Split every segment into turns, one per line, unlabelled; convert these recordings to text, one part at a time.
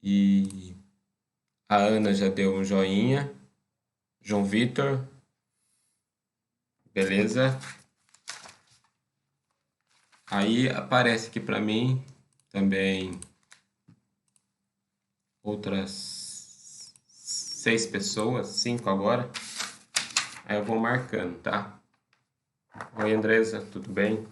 E a Ana já deu um joinha. João Vitor, beleza? Aí aparece aqui para mim também outras 6 pessoas, 5 agora. Aí eu vou marcando, tá? Oi, Andresa, tudo bem?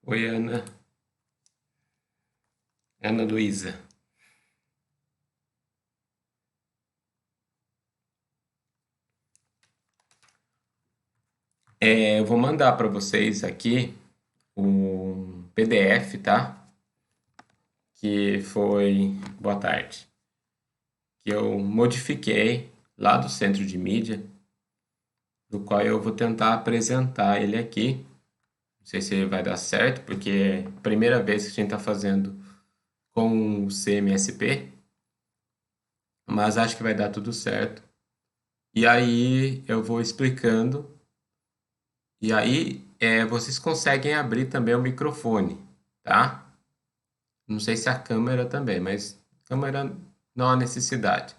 Oi, Ana. Ana Luísa. Eu vou mandar para vocês aqui um PDF, tá? Que foi. Boa tarde. Que eu modifiquei lá do centro de mídia, do qual eu vou tentar apresentar ele aqui. Não sei se vai dar certo, porque é a primeira vez que a gente está fazendo com o CMSP, mas acho que vai dar tudo certo. E aí eu vou explicando, e aí vocês conseguem abrir também o microfone, tá? Não sei se a câmera também, mas câmera não há necessidade.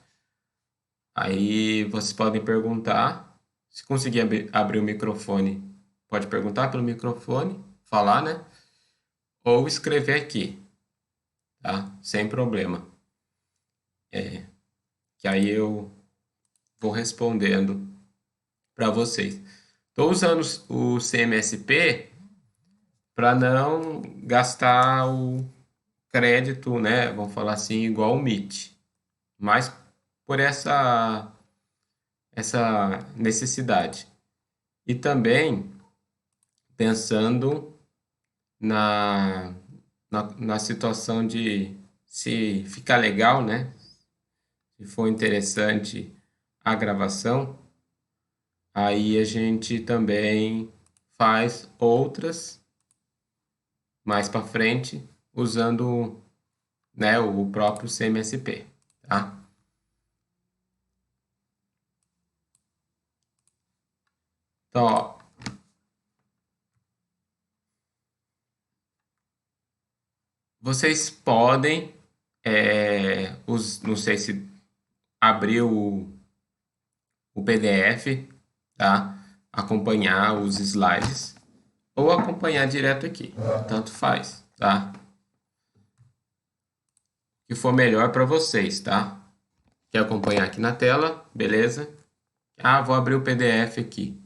Aí vocês podem perguntar, se conseguir abrir o microfone, pode perguntar pelo microfone, falar, né? Ou escrever aqui, tá? Sem problema. Que aí eu vou respondendo para vocês. Estou usando o CMSP para não gastar o crédito, né? Vamos falar assim, igual o Meet. Mas por essa necessidade. E também pensando na, na situação de se ficar legal, né? Se for interessante a gravação, aí a gente também faz outras mais para frente usando, né, o próprio CMSP, tá? Então, ó, vocês podem, não sei se abriu o PDF, tá? Acompanhar os slides ou acompanhar direto aqui, tanto faz, tá? O que for melhor para vocês, tá? Quer acompanhar aqui na tela, beleza? Ah, vou abrir o PDF aqui,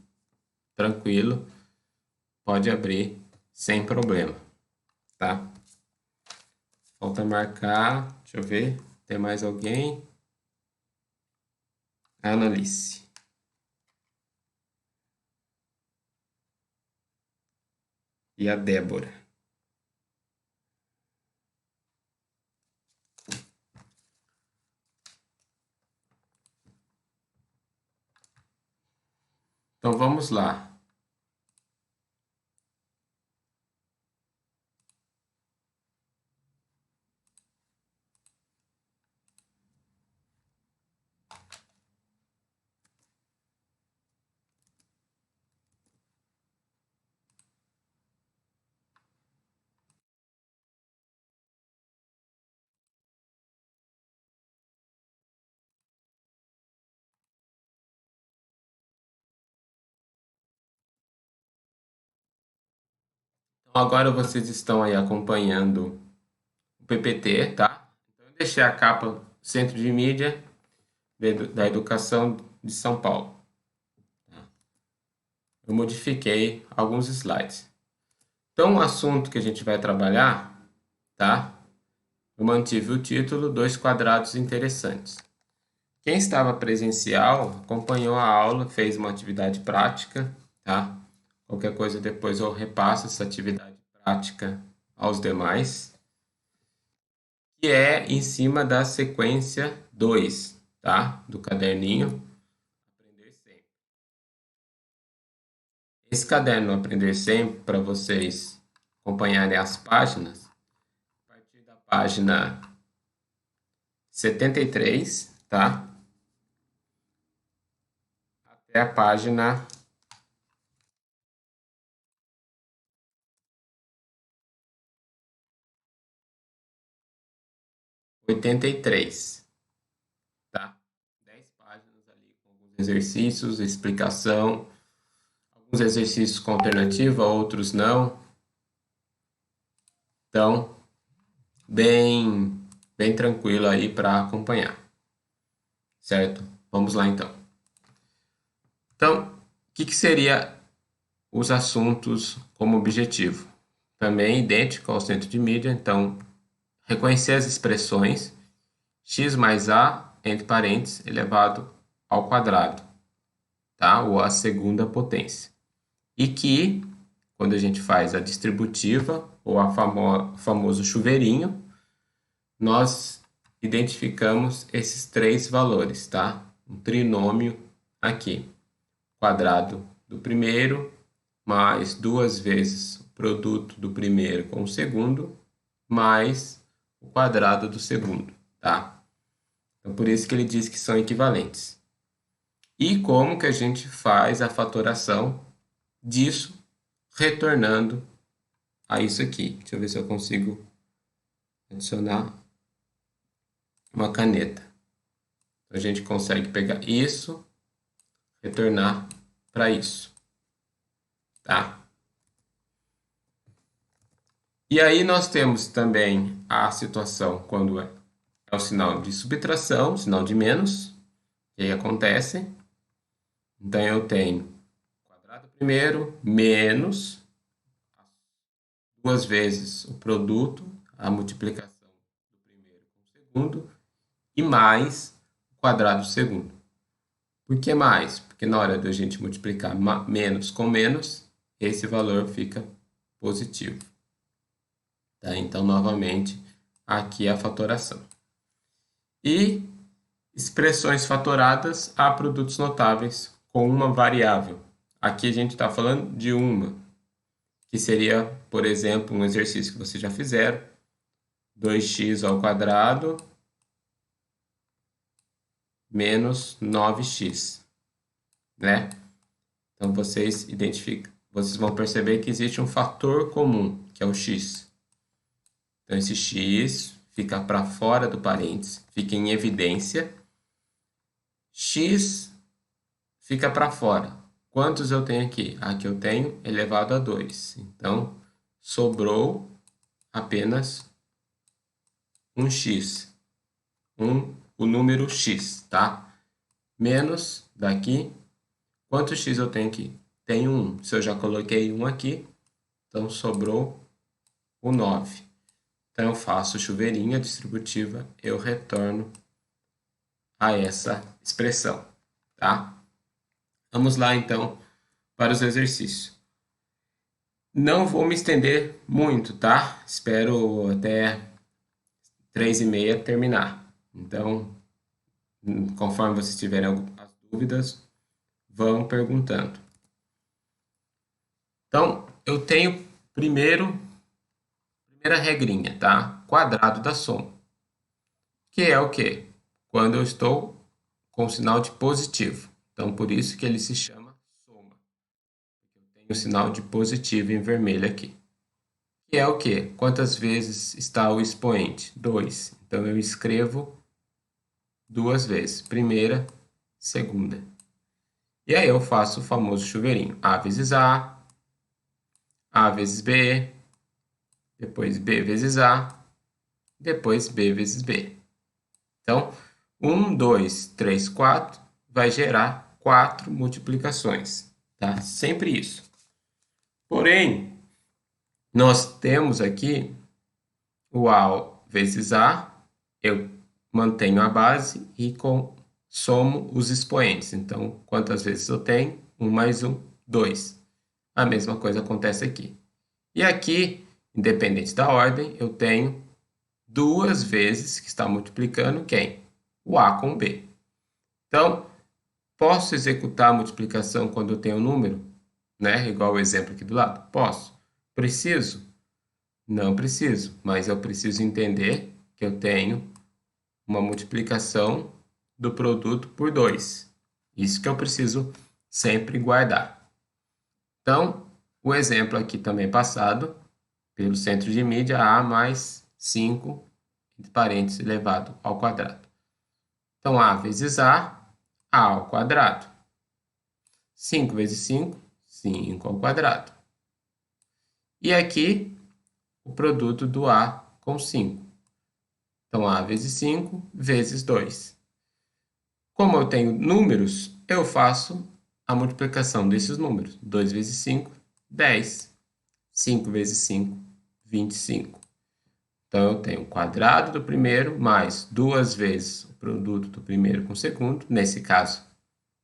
tranquilo, pode abrir sem problema, tá? Falta marcar, deixa eu ver, tem mais alguém? Analice. E a Débora. Então vamos lá. Então agora vocês estão aí acompanhando o PPT, tá? Então eu deixei a capa Centro de Mídia da Educação de São Paulo. Eu modifiquei alguns slides. Então o assunto que a gente vai trabalhar, tá? Eu mantive o título Dois quadrados interessantes. Quem estava presencial acompanhou a aula, fez uma atividade prática, tá? Qualquer coisa depois eu repasso essa atividade prática aos demais. que é em cima da sequência 2, tá? Do caderninho Aprender Sempre. Esse caderno Aprender Sempre, para vocês acompanharem as páginas, a partir da página 73, tá? Até a página 83, tá? 10 páginas ali com alguns exercícios, explicação, alguns exercícios com alternativa, outros não. Então, bem tranquilo aí para acompanhar, certo? Vamos lá então. Então, o que seria os assuntos como objetivo? Também idêntico ao centro de mídia, então, reconhecer as expressões x mais a, entre parênteses, elevado ao quadrado, tá? Ou à segunda potência. E que, quando a gente faz a distributiva, ou a famoso chuveirinho, nós identificamos esses três valores, tá? Um trinômio aqui. Quadrado do primeiro, mais 2 vezes o produto do primeiro com o segundo, mais o quadrado do segundo, tá? Então, por isso que ele diz que são equivalentes. E como que a gente faz a fatoração disso, retornando a isso aqui. Deixa eu ver se eu consigo adicionar uma caneta. A gente consegue pegar isso, retornar para isso, tá? E aí nós temos também a situação quando é o sinal de subtração, sinal de menos, que aí acontece. Então eu tenho quadrado primeiro menos 2 vezes o produto, a multiplicação do primeiro com o segundo, e mais o quadrado do segundo. Por que mais? Porque na hora de a gente multiplicar menos com menos, esse valor fica positivo. Tá? Então, novamente, aqui é a fatoração. E expressões fatoradas a produtos notáveis com uma variável. Aqui a gente está falando de uma, que seria, por exemplo, um exercício que vocês já fizeram, 2x ao quadrado menos 9x, né? Então vocês vão perceber que existe um fator comum, que é o x. Então esse x fica para fora do parênteses, fica em evidência. X fica para fora. Quantos eu tenho aqui? Aqui eu tenho elevado a 2. Então, sobrou apenas um x. O número x, tá? Menos daqui. Quantos x eu tenho aqui? Tenho 1. Se eu já coloquei 1 aqui, então sobrou o 9. Então, eu faço chuveirinho, a distributiva, eu retorno a essa expressão, tá? Vamos lá, então, para os exercícios. Não vou me estender muito, tá? Espero até 3h30 terminar. Então, conforme vocês tiverem algumas dúvidas, vão perguntando. Então, eu tenho primeira regrinha, tá? Quadrado da soma. Que é o quê? Quando eu estou com o sinal de positivo. Então, por isso que ele se chama soma. Eu tenho o sinal de positivo em vermelho aqui. Que é o quê? Quantas vezes está o expoente? 2. Então, eu escrevo 2 vezes. Primeira, segunda. E aí eu faço o famoso chuveirinho. A vezes A vezes B, depois B vezes A, depois B vezes B. Então, 1, 2, 3, 4 vai gerar 4 multiplicações, tá? Sempre isso. Porém, nós temos aqui o A vezes A, eu mantenho a base e somo os expoentes. Então, quantas vezes eu tenho? 1 mais 1, 2. A mesma coisa acontece aqui. E aqui, independente da ordem, eu tenho duas vezes, que está multiplicando quem? O A com o B. Então, posso executar a multiplicação quando eu tenho um número, né? Igual o exemplo aqui do lado? Posso. Preciso? Não preciso, mas eu preciso entender que eu tenho uma multiplicação do produto por 2. Isso que eu preciso sempre guardar. Então, o exemplo aqui também passado, pelo centro de mídia, A mais 5, entre parênteses, elevado ao quadrado. Então, A vezes A ao quadrado. 5 vezes 5, 5 ao quadrado. E aqui, o produto do A com 5. Então, A vezes 5 vezes 2. Como eu tenho números, eu faço a multiplicação desses números. 2 vezes 5, 10. 5 vezes 5, 25. Então, eu tenho o quadrado do primeiro mais duas vezes o produto do primeiro com o segundo, nesse caso,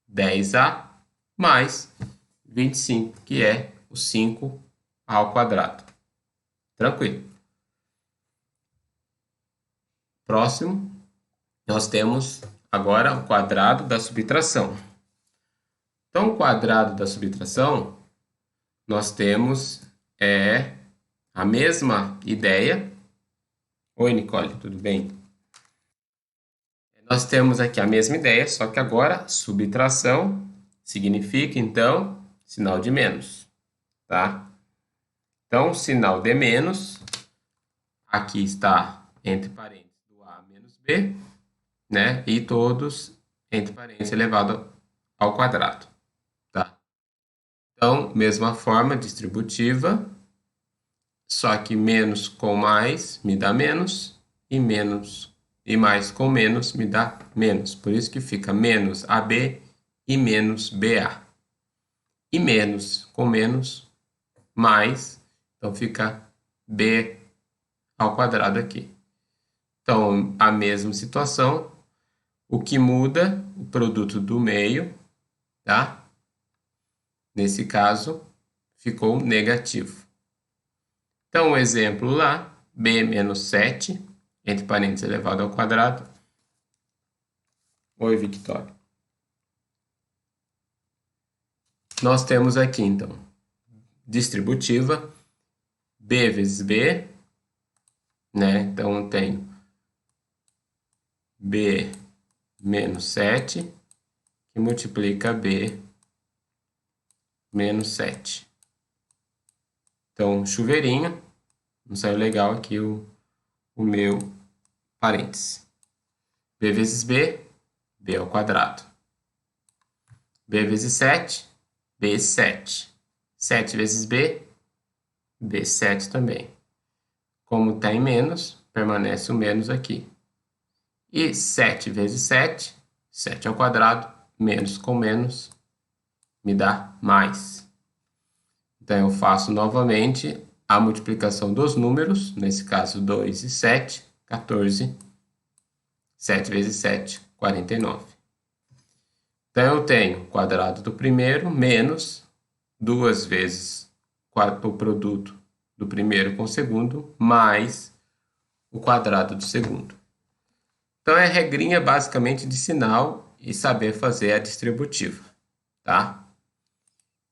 10A, mais 25, que é o 5 ao quadrado. Tranquilo. Próximo, nós temos agora o quadrado da subtração. Então, o quadrado da subtração, nós temos a mesma ideia. Oi, Nicole, tudo bem? Nós temos aqui a mesma ideia, só que agora subtração significa, então, sinal de menos, tá? Então, sinal de menos, aqui está entre parênteses do A menos B, né? E todos entre parênteses elevado ao quadrado, tá? Então, mesma forma distributiva, só que menos com mais me dá menos, e menos e mais com menos me dá menos. Por isso que fica menos AB e menos BA. E menos com menos, mais, então fica B ao quadrado aqui. Então, a mesma situação, o que muda, o produto do meio, tá? Nesse caso, ficou negativo. Então, o exemplo lá, B menos 7, entre parênteses elevado ao quadrado. Oi, Victória. Nós temos aqui, então, distributiva, B vezes B, né? Então, eu tenho B menos 7, que multiplica B menos 7. Então, chuveirinho, não saiu legal aqui o meu parênteses. B vezes B, B ao quadrado. B vezes 7, B7. 7 vezes B, B7 também. Como está em menos, permanece o menos aqui. E 7 vezes 7, 7 ao quadrado, menos com menos, me dá mais. Então, eu faço novamente a multiplicação dos números, nesse caso 2 e 7, 14. 7 vezes 7, 49. Então, eu tenho o quadrado do primeiro menos 2 vezes o produto do primeiro com o segundo, mais o quadrado do segundo. Então, é regrinha basicamente de sinal e saber fazer a distributiva, tá?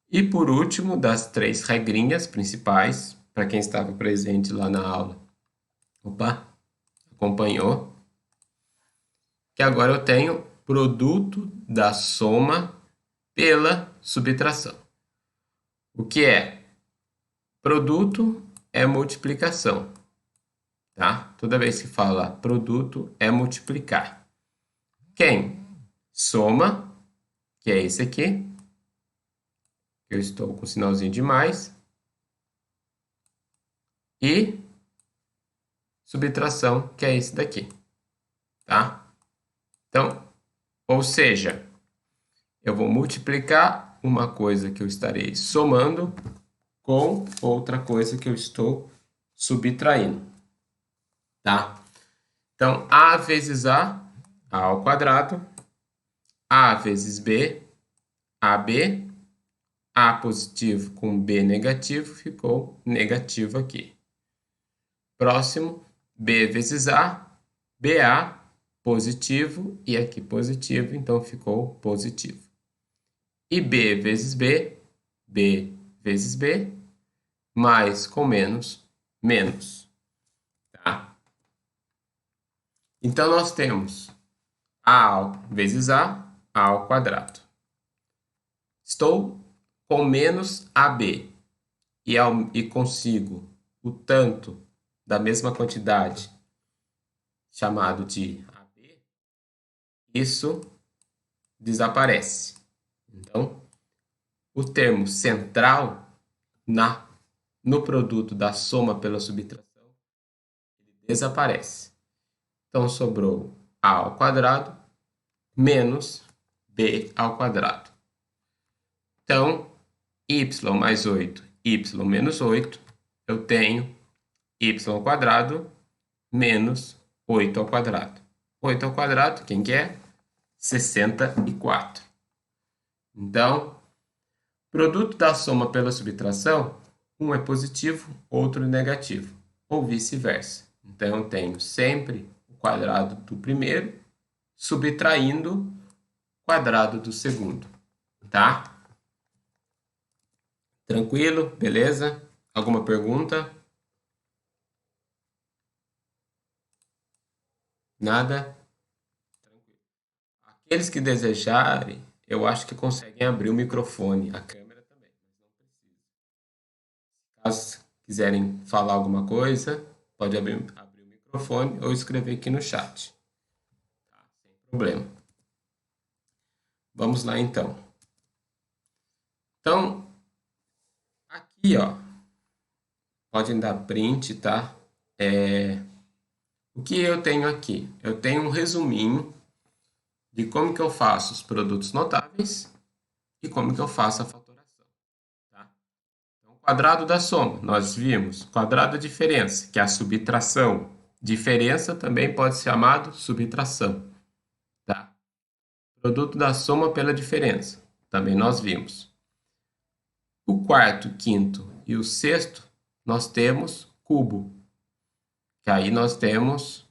E por último, das três regrinhas principais, para quem estava presente lá na aula, acompanhou, que agora eu tenho produto da soma pela subtração. O que é? Produto é multiplicação, tá? Toda vez que fala produto é multiplicar. Quem? Soma, que é esse aqui. Eu estou com o sinalzinho de mais. E subtração, que é esse daqui, tá? Então, ou seja, eu vou multiplicar uma coisa que eu estarei somando com outra coisa que eu estou subtraindo, tá? Então, A vezes A ao quadrado, A vezes B, AB, A positivo com B negativo, ficou negativo aqui. Próximo, B vezes A, BA, positivo, e aqui positivo, então ficou positivo. E B vezes B, B vezes B, mais com menos, menos. Tá? Então, nós temos A vezes A ao quadrado. Estou com menos AB e consigo o tanto da mesma quantidade, chamado de AB, isso desaparece. Então, o termo central no produto da soma pela subtração desaparece. Então, sobrou A ao quadrado menos B ao quadrado. Então, y mais 8, y menos 8, eu tenho y ao quadrado menos 8 ao quadrado. 8 ao quadrado, quem que é? 64. Então, produto da soma pela subtração, um é positivo, outro é negativo, ou vice-versa. Então, eu tenho sempre o quadrado do primeiro subtraindo o quadrado do segundo, tá? Tranquilo? Beleza? Alguma pergunta? Nada? Tranquilo. Aqueles que desejarem, eu acho que conseguem abrir o microfone, a câmera também, mas não precisa. Caso quiserem falar alguma coisa, pode abrir o microfone ou escrever aqui no chat. Tá? Sem problema. Vamos lá então. Então, aqui, ó, podem dar print, tá? O que eu tenho aqui? Eu tenho um resuminho de como que eu faço os produtos notáveis e como que eu faço a fatoração. Tá? Então, quadrado da soma, nós vimos. Quadrado da diferença, que é a subtração. Diferença também pode ser chamado subtração. Tá? Produto da soma pela diferença, também nós vimos. O quarto, quinto e o sexto, nós temos cubo. Que aí nós temos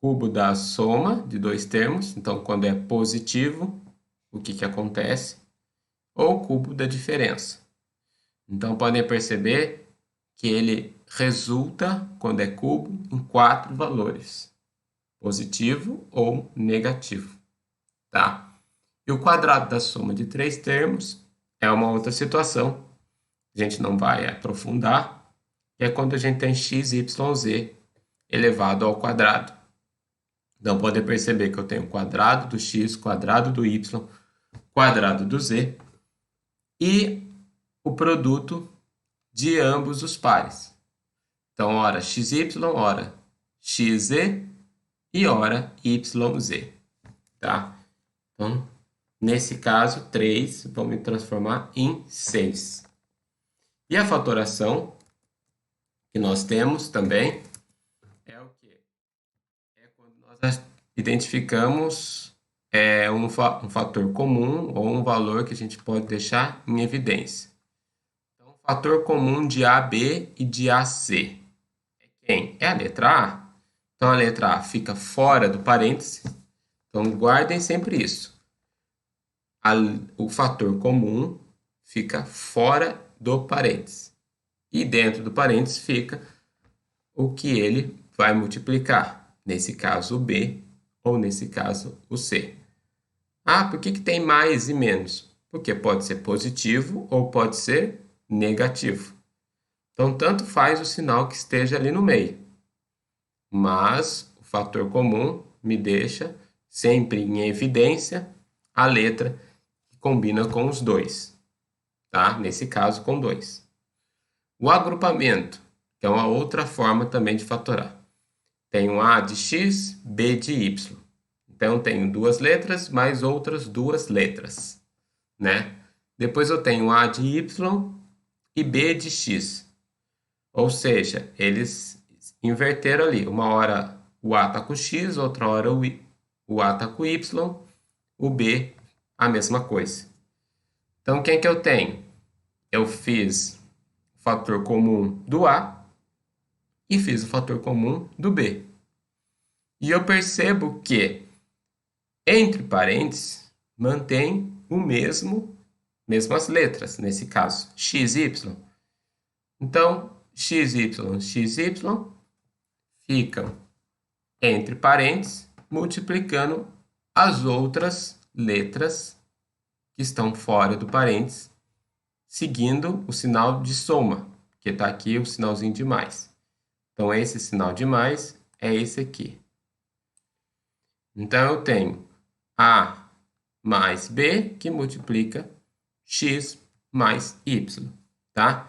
cubo da soma de dois termos. Então, quando é positivo, o que que acontece? Ou cubo da diferença. Então, podem perceber que ele resulta, quando é cubo, em 4 valores: positivo ou negativo. Tá? E o quadrado da soma de 3 termos é uma outra situação. A gente não vai aprofundar, que é quando a gente tem x, y, z elevado ao quadrado. Então, podem perceber que eu tenho quadrado do x, quadrado do y, quadrado do z e o produto de ambos os pares. Então, ora xy, ora xz e ora yz. Tá? Então, nesse caso, 3 vou me transformar em 6. E a fatoração que nós temos também é o quê? É quando nós identificamos um fator comum ou um valor que a gente pode deixar em evidência. Então, fator comum de AB e de AC é quem? É a letra A. Então, a letra A fica fora do parênteses. Então, guardem sempre isso. O fator comum fica fora do parênteses. E dentro do parênteses fica o que ele vai multiplicar. Nesse caso, o B, ou nesse caso, o C. Ah, por que tem mais e menos? Porque pode ser positivo ou pode ser negativo. Então, tanto faz o sinal que esteja ali no meio. Mas o fator comum me deixa sempre em evidência a letra que combina com os dois. Tá? Nesse caso, com 2. O agrupamento, que é uma outra forma também de fatorar. Tenho A de x, B de y. Então, tenho duas letras mais outras duas letras, né? Depois eu tenho A de y e B de x. Ou seja, eles inverteram ali. Uma hora o A está com x, outra hora o A está com y, o B a mesma coisa. Então, quem que eu tenho? Eu fiz o fator comum do A e fiz o fator comum do b. E eu percebo que entre parênteses mantém o mesmas letras, nesse caso, x, y. Então, x, y ficam entre parênteses, multiplicando as outras letras que estão fora do parênteses, seguindo o sinal de soma, que está aqui o sinalzinho de mais. Então, esse sinal de mais é esse aqui. Então, eu tenho A mais B, que multiplica x mais y, tá?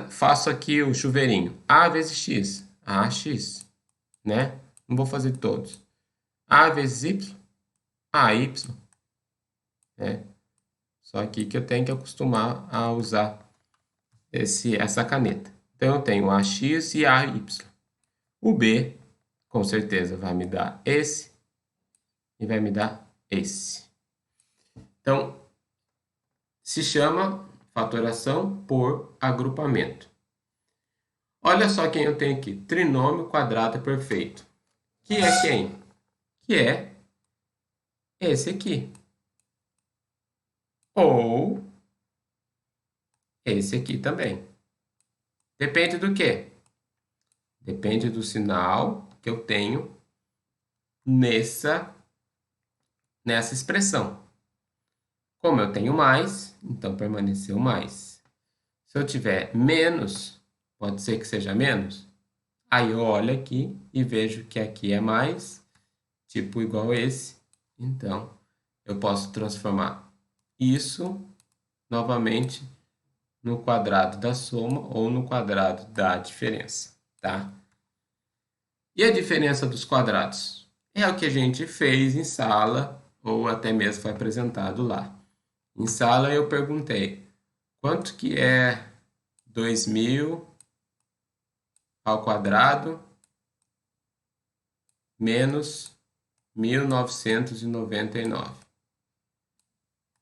Faço aqui o chuveirinho. A vezes x, AX, né? Não vou fazer todos. A vezes y, AY, né? Só aqui que eu tenho que acostumar a usar essa caneta. Então, eu tenho AX e AY. O B, com certeza, vai me dar esse e vai me dar esse. Então, se chama fatoração por agrupamento. Olha só quem eu tenho aqui. Trinômio quadrado perfeito. Que é quem? Que é esse aqui. Ou esse aqui também. Depende do quê? Depende do sinal que eu tenho nessa expressão. Como eu tenho mais, então permaneceu mais. Se eu tiver menos, pode ser que seja menos. Aí eu olho aqui e vejo que aqui é mais, tipo igual esse. Então, eu posso transformar isso novamente no quadrado da soma ou no quadrado da diferença, tá? E a diferença dos quadrados? É o que a gente fez em sala ou até mesmo foi apresentado lá. Em sala eu perguntei, quanto que é 2.000 ao quadrado menos 1.999,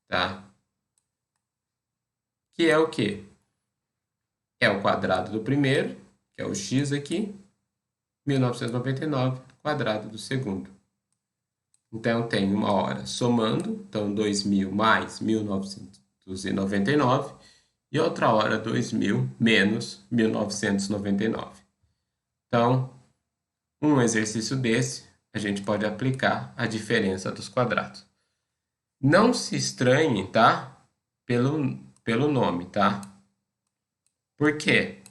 tá? Que é o quê? É o quadrado do primeiro, que é o x aqui, 1999, quadrado do segundo. Então, tem uma hora somando, então 2.000 mais 1.999, e outra hora 2.000 menos 1.999. Então, um exercício desse, a gente pode aplicar a diferença dos quadrados. Não se estranhe, tá? Pelo nome, tá? Por quê?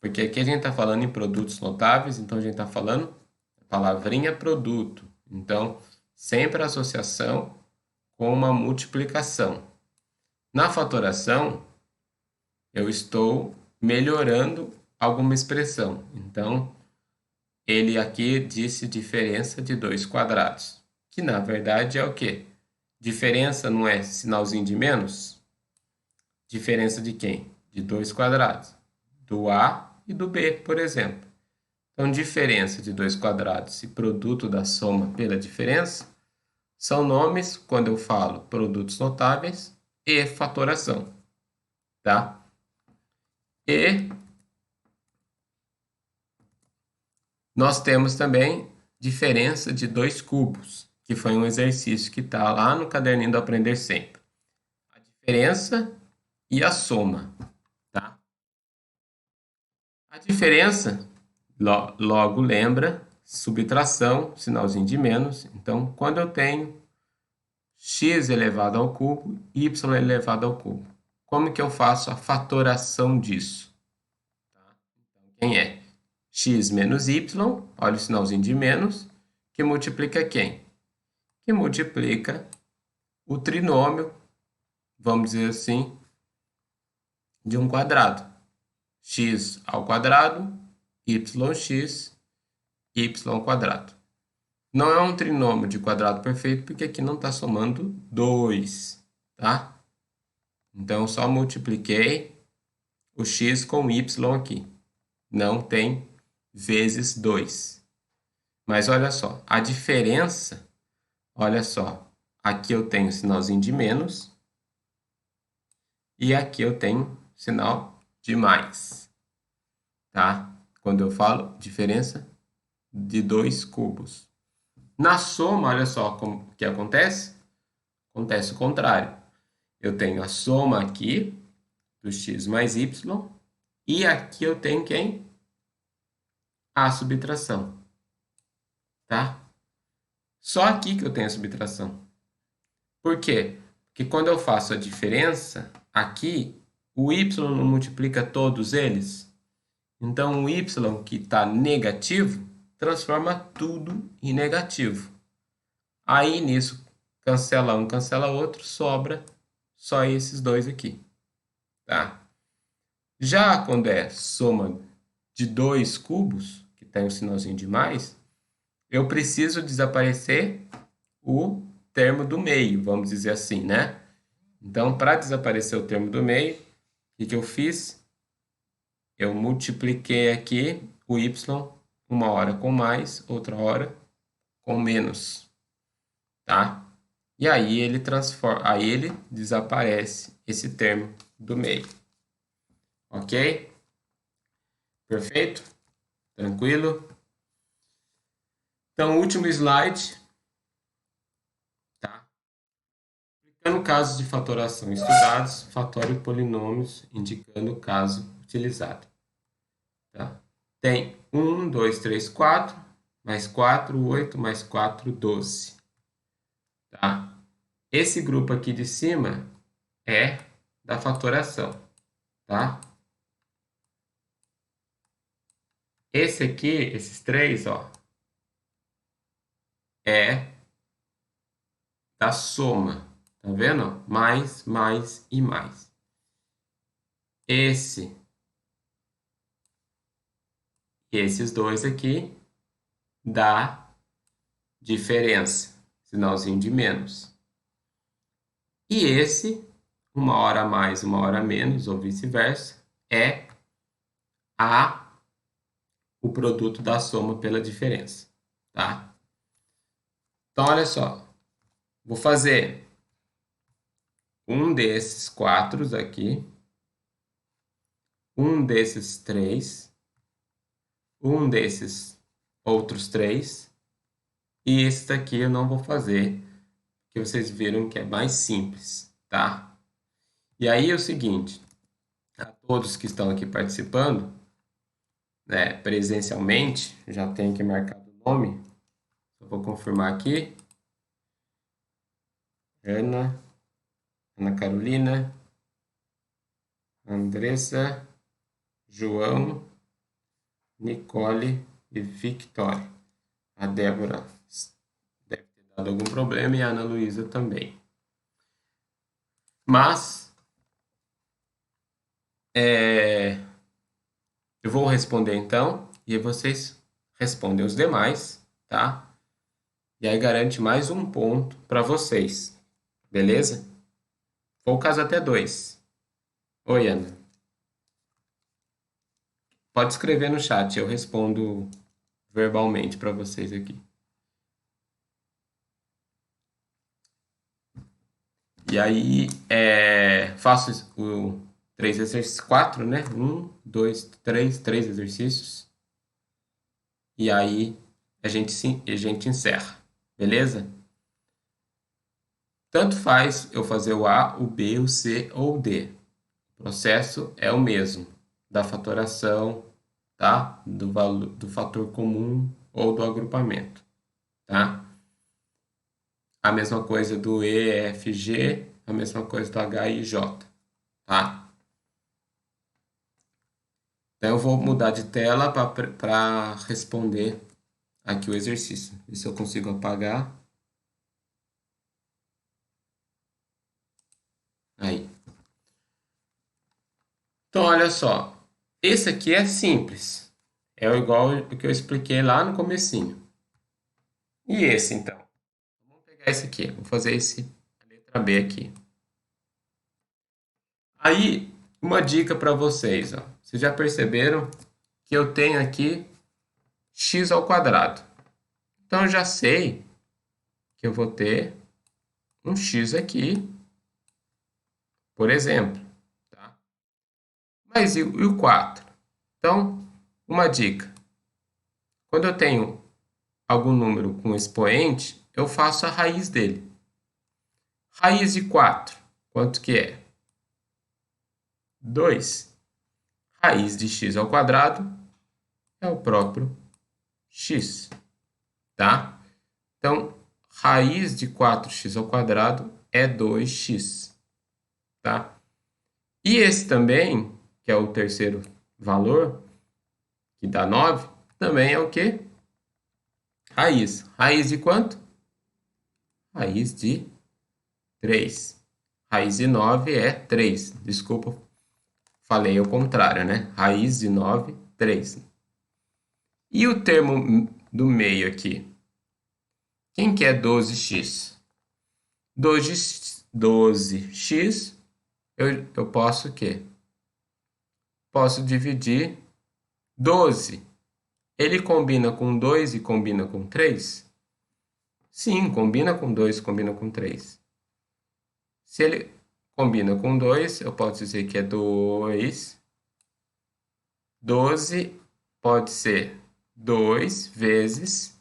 Porque aqui a gente está falando em produtos notáveis, então a gente está falando a palavrinha produto. Então, sempre a associação com uma multiplicação. Na fatoração, eu estou melhorando alguma expressão. Então, ele aqui disse diferença de 2 quadrados, que na verdade é o quê? Diferença não é sinalzinho de menos? Diferença de quem? De 2 quadrados. Do A e do B, por exemplo. Então, diferença de 2 quadrados e produto da soma pela diferença são nomes quando eu falo produtos notáveis e fatoração, tá? E nós temos também diferença de 2 cubos, que foi um exercício que está lá no caderninho do Aprender Sempre. A diferença e a soma, tá? A diferença, logo lembra, subtração, sinalzinho de menos. Então, quando eu tenho x elevado ao cubo, y elevado ao cubo. Como que eu faço a fatoração disso? Então, quem é? X menos y, olha o sinalzinho de menos, que multiplica quem? Que multiplica o trinômio, vamos dizer assim, de um quadrado. X ao quadrado, yx, y ao quadrado. Não é um trinômio de quadrado perfeito, porque aqui não está somando 2, tá? Então, eu só multipliquei o x com o y aqui. Não tem vezes 2. Mas olha só, a diferença, olha só, aqui eu tenho sinalzinho de menos e aqui eu tenho sinal de mais, tá? quando eu falo diferença de dois cubos. Na soma, olha só como que acontece. Acontece o contrário. Eu tenho a soma aqui do x mais y e aqui eu tenho quem? A subtração, tá? Só aqui que eu tenho a subtração. Por quê? Porque quando eu faço a diferença, aqui o y não multiplica todos eles. Então o y que está negativo transforma tudo em negativo. Aí nisso, cancela um, cancela outro, sobra só esses dois aqui, tá? Já quando é soma de dois cubos, que tem um sinalzinho de mais, eu preciso desaparecer o termo do meio, vamos dizer assim, né? Então, para desaparecer o termo do meio, o que eu fiz? Eu multipliquei aqui o y uma hora com mais, outra hora com menos, tá? E aí ele transforma, aí ele desaparece esse termo do meio. Ok? Perfeito? Tranquilo? Então, último slide, tá? Explicando casos de fatoração estudados, fatório polinômios, indicando o caso utilizado. Tá? Tem 1, 2, 3, 4, mais 4, 8, mais 4, 12. Tá? Esse grupo aqui de cima é da fatoração, tá? Esse aqui, esses três, ó, é da soma, tá vendo? Mais, mais e mais. Esses dois aqui dá diferença, sinalzinho de menos. E esse, uma hora a mais, uma hora a menos, ou vice-versa, é o produto da soma pela diferença, tá? Então, olha só, vou fazer um desses quatro aqui, um desses três, um desses outros três, e esse daqui eu não vou fazer, porque vocês viram que é mais simples, tá? E aí é o seguinte, a todos que estão aqui participando, né, presencialmente, já tenho aqui marcado o nome, eu vou confirmar aqui, Ana Carolina, Andressa, João, Nicole e Victoria. A Débora deve ter dado algum problema e a Ana Luísa também. Mas eu vou responder então e vocês respondem os demais, tá? E aí garante mais um ponto para vocês, beleza? Ou caso até dois. Oi, Ana. Pode escrever no chat, eu respondo verbalmente para vocês aqui. E aí, faço o 3 exercícios, 4, né? 1, 2, 3 exercícios. E aí, a gente encerra, beleza? Tanto faz eu fazer o A, o B, o C ou o D. O processo é o mesmo, da fatoração, tá? Do fator comum ou do agrupamento, tá? A mesma coisa do E, F, G, a mesma coisa do H e J, tá? Então eu vou mudar de tela para responder aqui o exercício. Ver se eu consigo apagar. Aí. Então, olha só. Esse aqui é simples. É igual o que eu expliquei lá no comecinho. E esse, então? Vamos pegar esse aqui. Vou fazer a letra B aqui. Aí, uma dica para vocês. Ó. Vocês já perceberam que eu tenho aqui x ao quadrado. Então, eu já sei que eu vou ter um x aqui, por exemplo. Tá? Mas e o 4? Então, Uma dica: quando eu tenho algum número com expoente, eu faço a raiz dele. Raiz de 4, quanto que é? 2. Raiz de x ao quadrado é o próprio x, tá? Então, raiz de 4x ao quadrado é 2x, tá? E esse também, que é o terceiro valor, que dá 9, também é o quê? Raiz. Raiz de quanto? Raiz de 3. Raiz de 9 é 3. Desculpa, falei ao contrário, né? Raiz de 9, 3. E o termo do meio aqui? Quem que é 12x? 12x, eu posso o quê? Posso dividir 12. Ele combina com 2 e combina com 3? Sim, combina com 2 e combina com 3. Se ele combina com 2, eu posso dizer que é 2. 12 pode ser 2 vezes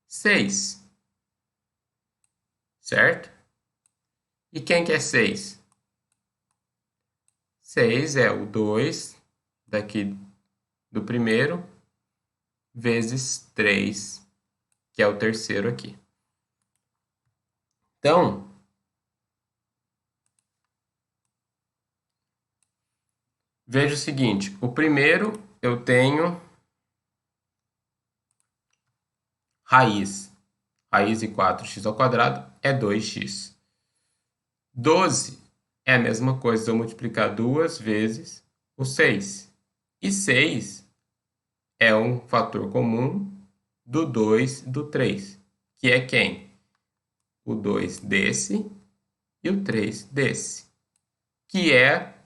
6, certo? E quem que é 6? 6 é o 2 daqui do primeiro vezes 3, que é o terceiro aqui. Então, veja o seguinte, o primeiro eu tenho raiz. Raiz de 4x ao quadrado é 2x. 12 é a mesma coisa se eu multiplicar 2 vezes o 6. E 6 é um fator comum do 2 e do 3, que é quem? O 2 desse e o 3 desse, que é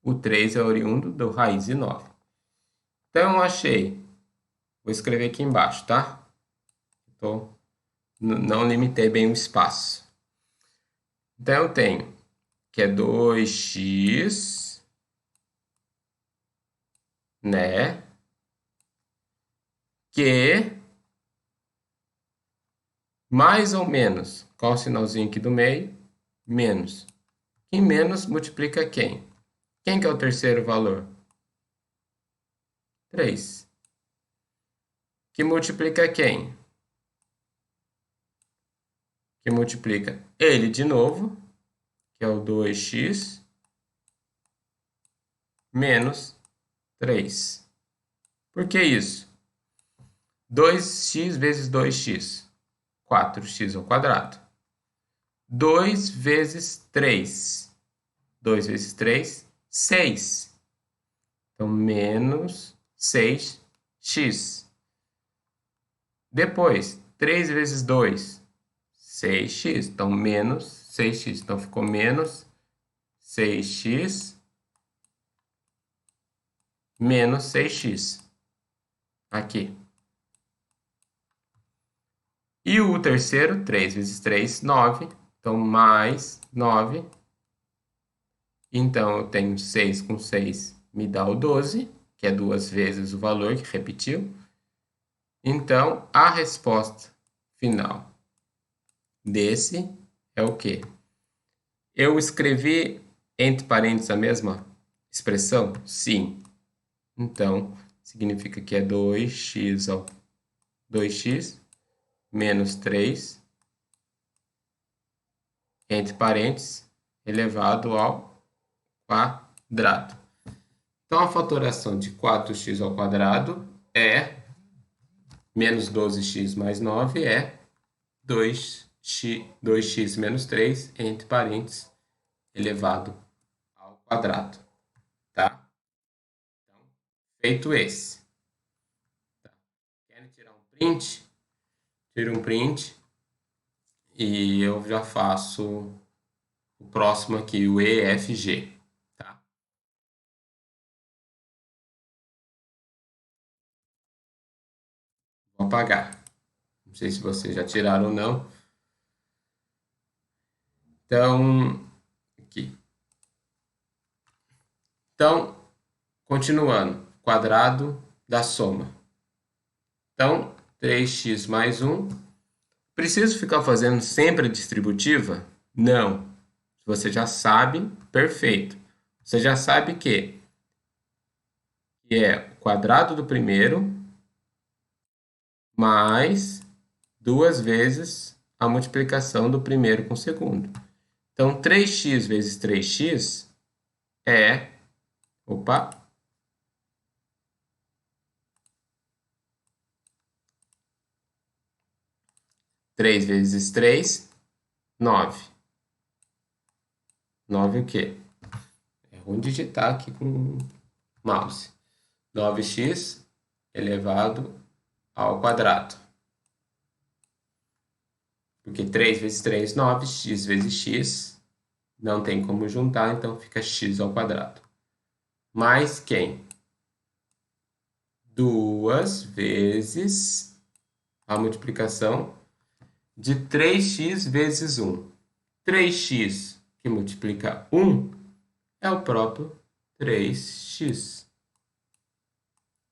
o 3 é oriundo do raiz de 9. Então, eu achei, vou escrever aqui embaixo, tá? Não limitei bem o espaço. Então, eu tenho que é 2x, né? Que mais ou menos, qual o sinalzinho aqui do meio? Menos. E menos multiplica quem? Quem que é o terceiro valor? 3. Que multiplica quem? Que multiplica ele de novo, que é o 2x, menos 3. Por que isso? 2x vezes 2x, 4x ao quadrado. 2 vezes 3, 2 vezes 3, 6. Então, menos 6x. Depois, 3 vezes 2, 6x. Então, menos 6x. Então, ficou menos 6x menos 6x. Aqui. E o terceiro, 3 vezes 3, 9. Então, mais 9. Então, eu tenho 6 com 6 me dá o 12, que é duas vezes o valor que repetiu. Então, a resposta final desse é o quê? Eu escrevi entre parênteses a mesma expressão? Sim. Então, significa que é 2x ao 2x menos 3 entre parênteses elevado ao quadrado. Então, a fatoração de 4x ao quadrado é menos 12x mais 9 é 2x menos 3 entre parênteses elevado ao quadrado, tá? Então, feito esse. Tá? Querem tirar um print? Tira um print e eu já faço o próximo aqui, o EFG. Tá? Vou apagar. Não sei se vocês já tiraram ou não. Então, aqui. Então, continuando. quadrado da soma. Então, 3x mais 1. Preciso ficar fazendo sempre a distributiva? Não. Você já sabe, perfeito. Você já sabe que é o quadrado do primeiro mais 2 vezes a multiplicação do primeiro com o segundo. Então, 3x vezes 3x é... Opa! 3 vezes 3, 9. 9 o quê? É ruim digitar aqui com o mouse. 9x elevado ao quadrado. Porque 3 vezes 3, 9. X vezes x não tem como juntar, então fica x ao quadrado. Mais quem? 2 vezes a multiplicação de 3x vezes 1. 3x que multiplica 1 é o próprio 3x.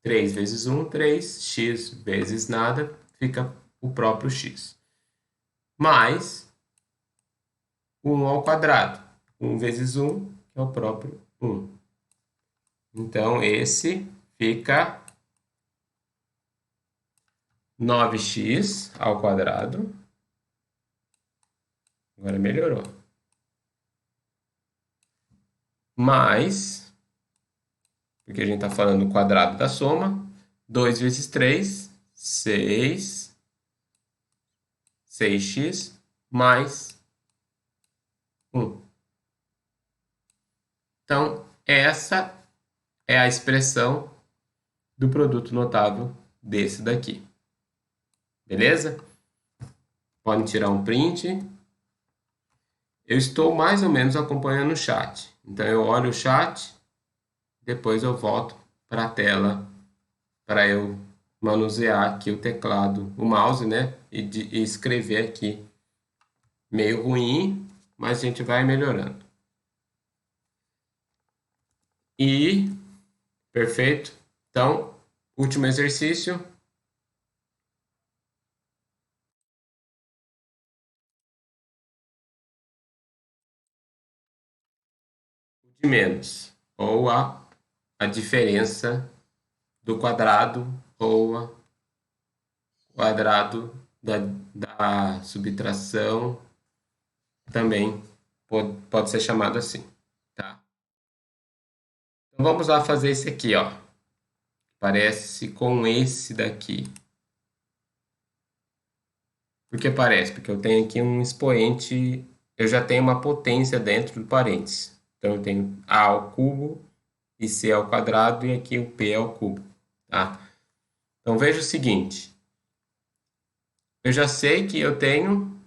3 vezes 1, 3. X vezes nada, fica o próprio x. Mais 1 ao quadrado. 1 vezes 1, que é o próprio 1. Então, esse fica 9x ao quadrado. Agora melhorou. Mais, porque a gente está falando do quadrado da soma, 2 vezes 3, 6. 6x mais 1. Então, essa é a expressão do produto notável desse daqui. Beleza? Podem tirar um print. Eu estou mais ou menos acompanhando o chat. Então, eu olho o chat, depois eu volto para a tela para eu manusear aqui o teclado, o mouse, né? E escrever aqui. Meio ruim, mas a gente vai melhorando. E, perfeito. Então, último exercício. De menos, ou a diferença do quadrado, ou a quadrado da subtração, também pode ser chamado assim, tá? Então, vamos lá fazer esse aqui, ó. Parece com esse daqui. Por que parece? Porque eu tenho aqui um expoente, eu já tenho uma potência dentro do parênteses. Então, eu tenho a ao cubo e c ao quadrado, e aqui o p ao cubo, tá? Então, veja o seguinte. Eu já sei que eu tenho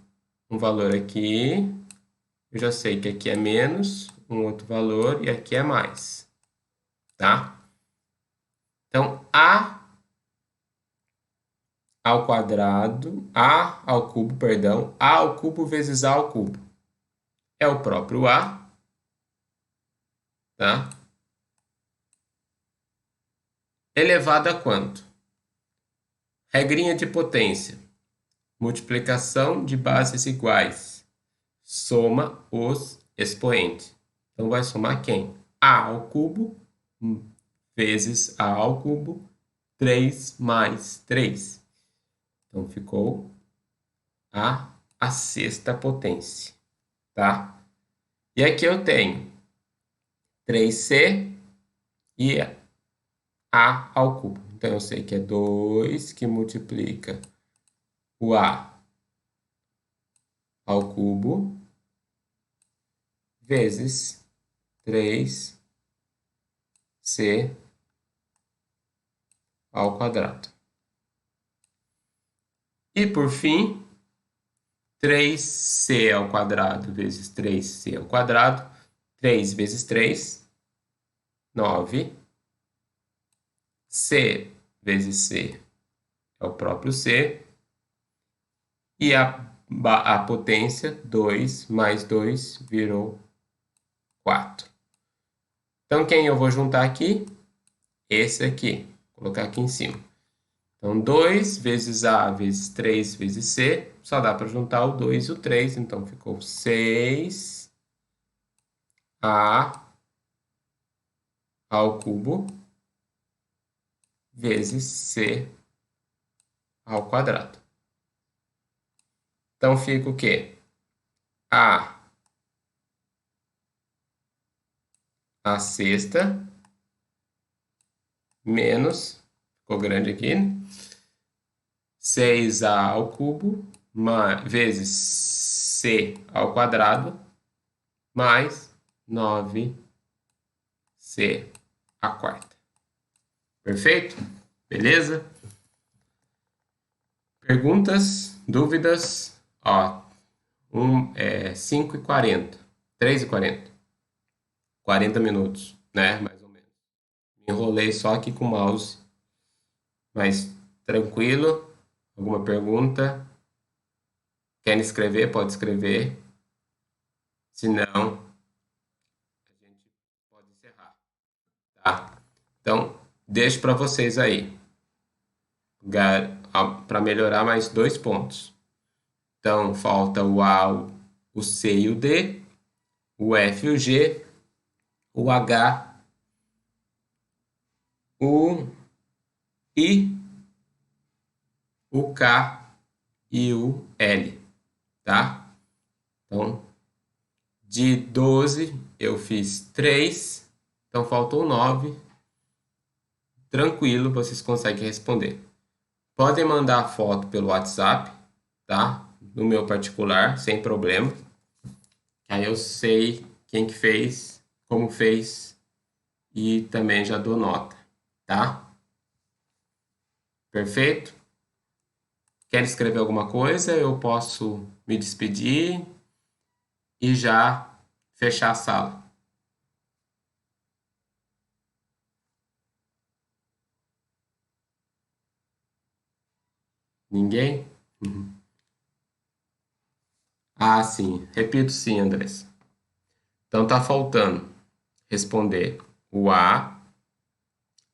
um valor aqui, eu já sei que aqui é menos um outro valor e aqui é mais, tá? Então, a ao quadrado, a ao cubo, perdão, a ao cubo vezes a ao cubo é o próprio a, tá? Elevado a quanto? Regrinha de potência. Multiplicação de bases iguais. Soma os expoentes. Então, vai somar quem? A ao cubo vezes a ao cubo, 3 mais 3. Então, ficou a sexta potência, tá? E aqui eu tenho 3c e a ao cubo. Então, eu sei que é 2 que multiplica o a ao cubo vezes 3c ao quadrado. E, por fim, 3c ao quadrado vezes 3c ao quadrado. 3 vezes 3, 9. C vezes C é o próprio C. E a potência, 2 mais 2, virou 4. Então, quem eu vou juntar aqui? esse aqui. Vou colocar aqui em cima. Então, 2 vezes A vezes 3 vezes C. Só dá para juntar o 2 e o 3. Então, ficou 6A ao cubo vezes C ao quadrado. Então, fica o quê? A sexta menos, ficou grande aqui, né? 6A ao cubo vezes C ao quadrado mais 9C à quarta. Perfeito? Beleza? Perguntas, dúvidas? Ó, 5h40, 3h40, 40 minutos, né? Mais ou menos. Me enrolei só aqui com o mouse, mas tranquilo. Alguma pergunta? Querem escrever? Pode escrever. Se não, a gente pode encerrar, tá? Então, deixo para vocês aí, para melhorar mais 2 pontos. Então, falta o A, o C e o D, o F e o G, o H, o I, o K e o L, tá? Então, de 12 eu fiz 3, então faltam 9. Tranquilo, vocês conseguem responder. Podem mandar a foto pelo WhatsApp, tá? No meu particular, sem problema. Aí eu sei quem que fez, como fez e também já dou nota, tá? Perfeito? Quer escrever alguma coisa? Eu posso me despedir e já fechar a sala. Ninguém? Uhum. Ah, sim. Repito sim, Andressa. Então tá faltando responder o A,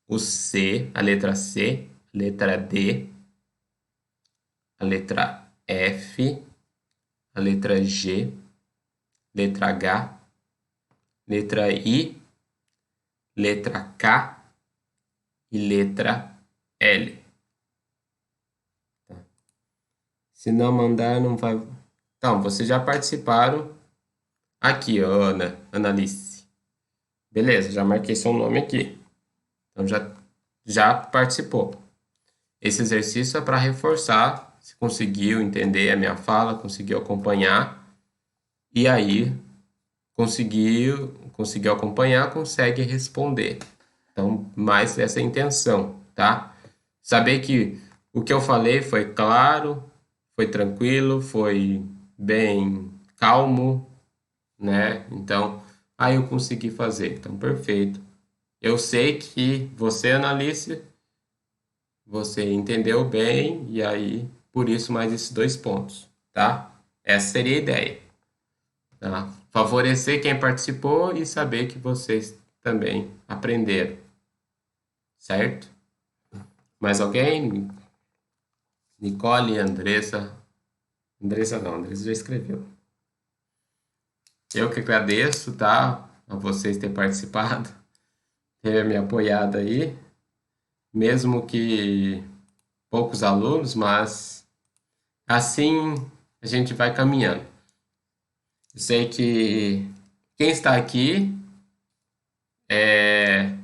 o C, a letra C, a letra D, a letra F, a letra G, letra H, letra I, letra K e letra L. Tá. Se não mandar, não vai. Então, vocês já participaram. Aqui, ó, Analice. Beleza, já marquei seu nome aqui. Então já participou. Esse exercício é para reforçar se conseguiu entender a minha fala, conseguiu acompanhar. E aí, conseguiu acompanhar, consegue responder. Então, mais essa intenção, tá? Saber que o que eu falei foi claro, foi tranquilo, foi bem calmo, né? Então, aí eu consegui fazer. Então, perfeito. Eu sei que você, Analice, você entendeu bem, e aí, por isso, mais esses 2 pontos, tá? Essa seria a ideia, tá? Favorecer quem participou e saber que vocês também aprenderam, certo? Mais alguém? Nicole, Andressa. Andressa não, Andressa já escreveu. Eu que agradeço, tá? A vocês terem participado, ter me apoiado aí, mesmo que poucos alunos, mas assim a gente vai caminhando. Eu sei que quem está aqui é,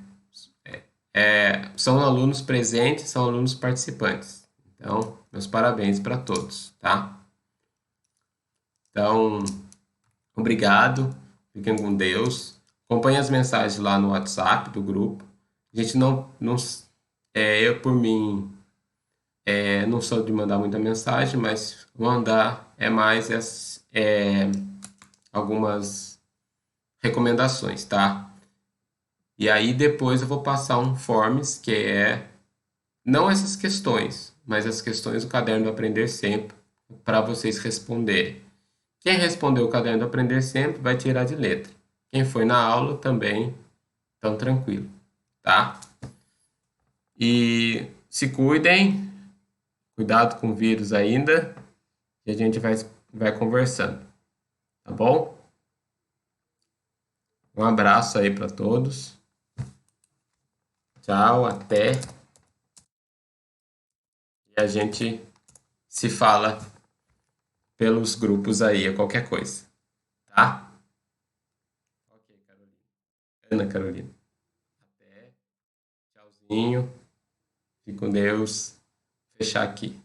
são alunos presentes, são alunos participantes. Então, meus parabéns para todos, tá? Então, obrigado, fiquem com Deus. Acompanhe as mensagens lá no WhatsApp do grupo. A gente não eu por mim, não sou de mandar muita mensagem, mas mandar mais algumas recomendações, tá? E aí depois eu vou passar um forms que é não essas questões, mas as questões do caderno do Aprender Sempre para vocês responderem. Quem respondeu o caderno do Aprender Sempre vai tirar de letra. Quem foi na aula também, tão tranquilo, tá? E se cuidem, cuidado com o vírus ainda, e a gente vai conversando, tá bom? Um abraço aí para todos. Tchau, até. E a gente se fala pelos grupos aí, a qualquer coisa, tá? Ok, Carolina. Ana Carolina. Até. Tchauzinho. Fique com Deus. Fechar aqui.